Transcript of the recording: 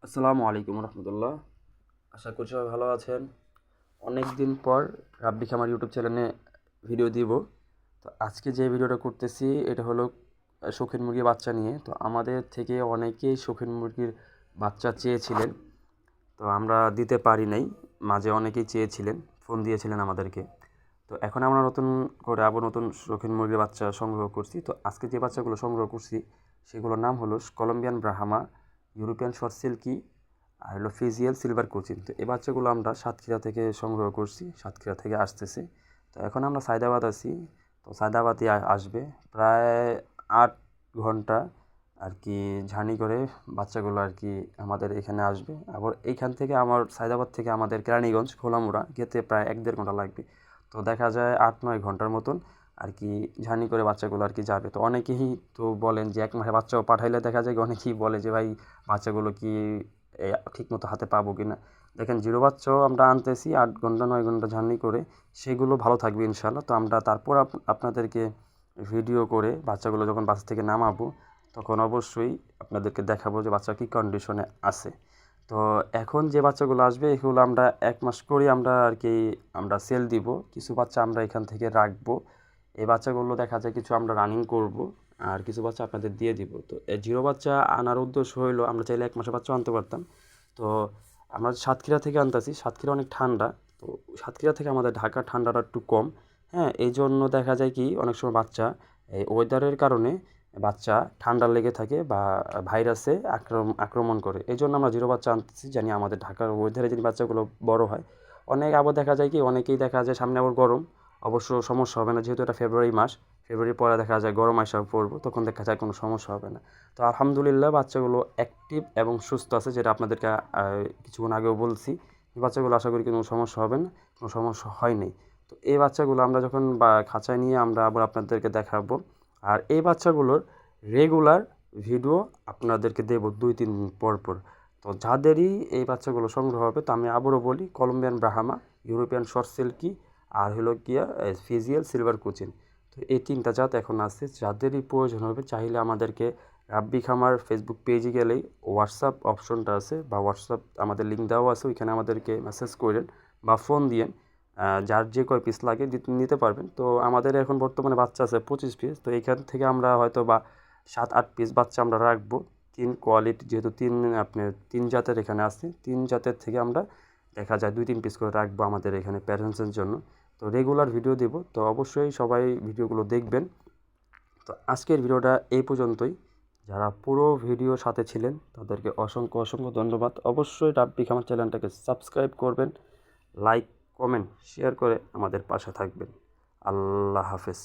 আসসালামু আলাইকুম রহমতুল্লাহ। আশা করছি সবাই ভালো আছেন। অনেক দিন পর রাব্বি খামার ইউটিউব চ্যানেলে ভিডিও দিব। তো আজকে যে ভিডিওটা করতেছি এটা হলো শৌখিন মুরগির বাচ্চা নিয়ে। তো আমাদের থেকে অনেকেই শৌখিন মুরগির বাচ্চা চেয়েছিলেন, তো আমরা দিতে পারি নাই। মাঝে অনেকেই চেয়েছিলেন, ফোন দিয়েছিলেন আমাদেরকে। তো এখন আমরা নতুন করে আবার নতুন শৌখিন মুরগির বাচ্চা সংগ্রহ করছি। তো আজকে যে বাচ্চাগুলো সংগ্রহ করছি সেগুলোর নাম হলো Colombian Brahma, European short silkie, আর হলো ফিজিয়াল সিলভার কোচিন। তো এই বাচ্চাগুলো আমরা সাতক্ষীরা থেকে সংগ্রহ করছি, সাতক্ষীরা থেকে আসতেছে। তো এখন আমরা সায়দাবাদ আছি। তো সায়দাবাদে আসবে প্রায় 8 ঘন্টা আর কি জার্নি করে বাচ্চাগুলো আর কি আমাদের এখানে আসবে। আবার এইখান থেকে আমার সায়দাবাদ থেকে আমাদের কেরানীগঞ্জ খোলামুড়া যেতে প্রায় 1-1.5 ঘন্টা লাগবে। তো দেখা যায় 8-9 ঘন্টার মতন আর কি জার্নি করে বাচ্চাগুলো আর কি যাবে। তো অনেকেই তো বলেন যে 1 মাসে বাচ্চাও পাঠাইলে দেখা যায় অনেকেই বলে যে ভাই বাচ্চাগুলো কি ঠিকমতো হাতে পাবো কি না। দেখেন জিরো বাচ্চাও আমরা আনতেছি 8 ঘন্টা 9 ঘন্টা জার্নি করে, সেগুলো ভালো থাকবে ইনশাল্লাহ। তো আমরা তারপর আপনাদেরকে ভিডিও করে বাচ্চাগুলো যখন বাসা থেকে নামাবো তখন অবশ্যই আপনাদেরকে দেখাবো যে বাচ্চা কী কন্ডিশনে আছে। তো এখন যে বাচ্চাগুলো আসবে এগুলো আমরা 1 মাস করে আমরা আর কি আমরা সেল দিব, কিছু বাচ্চা আমরা এখান থেকে রাখবো। এই বাচ্চাগুলো দেখা যায় কিছু আমরা রানিং করব, আর কিছু বাচ্চা আপনাদের দিয়ে দিব। তো এই জিরো বাচ্চা আনার উদ্দেশ্য হইলো আমরা চাইলে 1 মাসে বাচ্চা আনতে পারতাম। তো আমরা সাতক্ষীরা থেকে আনতেছি, সাতক্ষীরা অনেক ঠান্ডা। তো সাতক্ষীরা থেকে আমাদের ঢাকা ঠান্ডাটা একটু কম। হ্যাঁ, এই জন্য দেখা যায় কি অনেক সময় বাচ্চা এই ওয়েদারের কারণে বাচ্চা ঠান্ডা লেগে থাকে বা ভাইরাসে আক্রমণ করে। এই জন্য আমরা জিরো বাচ্চা আনতেছি, জানি আমাদের ঢাকার ওয়েদারে যদি বাচ্চাগুলো বড় হয়। অনেক আবার দেখা যায় কি অনেকেই দেখা যায় সামনে আবার গরম, অবশ্য সমস্যা হবে না যেহেতু এটা ফেব্রুয়ারি মাস। ফেব্রুয়ারির পরে দেখা যায় গরম আসা পড়বো, তখন দেখা যায় কোনো সমস্যা হবে না। তো আলহামদুলিল্লাহ বাচ্চাগুলো অ্যাক্টিভ এবং সুস্থ আছে, যেটা আপনাদেরকে কিছুক্ষণ আগেও বলছি। বাচ্চাগুলো আশা করি কোনো সমস্যা হবে না, কোনো সমস্যা হয়নি। তো এই বাচ্চাগুলো আমরা যখন খাঁচায় নিয়ে আমরা আবার আপনাদেরকে দেখাবো। আর এই বাচ্চাগুলোর রেগুলার ভিডিও আপনাদেরকে দেবো 2-3 দিন পর পর। তো যাদেরই এই বাচ্চাগুলো সংগ্রহ হবে, তো আমি আবারও বলি Colombian Brahma, European short silkie, আর হলো গিয়া ফিজিয়াল সিলভার কোচিন। তো এই 3টা জাত এখন আছে। যাদেরই প্রয়োজন হবে চাইলে আমাদেরকে রাব্বি খামার ফেসবুক পেজে গেলেই হোয়াটসঅ্যাপ অপশনটা আছে, বা হোয়াটসঅ্যাপ আমাদের লিঙ্ক দেওয়া আছে, ওইখানে আমাদেরকে মেসেজ করেন বা ফোন দিয়েন। যার যে কয় পিস লাগে নিতে পারবেন। তো আমাদের এখন বর্তমানে বাচ্চা আছে 25 পিস। তো এইখান থেকে আমরা হয়তো বা 7-8 পিস বাচ্চা আমরা রাখবো। 3 কোয়ালিটি যেহেতু আপনার 3 জাতের এখানে আছে, 3 জাতের থেকে আমরা দেখা যায় 2-3 পিস করে রাখবো আমাদের এখানে প্যারেন্টসের জন্য। তো রেগুলার ভিডিও দেব, তো অবশ্যই সবাই ভিডিওগুলো দেখবেন। তো আজকের ভিডিওটা এই পর্যন্তই। যারা পুরো ভিডিও সাথে ছিলেন তাদেরকে অসংখ্য অসংখ্য ধন্যবাদ। অবশ্যই রাব্বি খামার চ্যানেলটাকে সাবস্ক্রাইব করবেন, লাইক, কমেন্ট, শেয়ার করে আমাদের পাশে থাকবেন। আল্লাহ হাফেজ।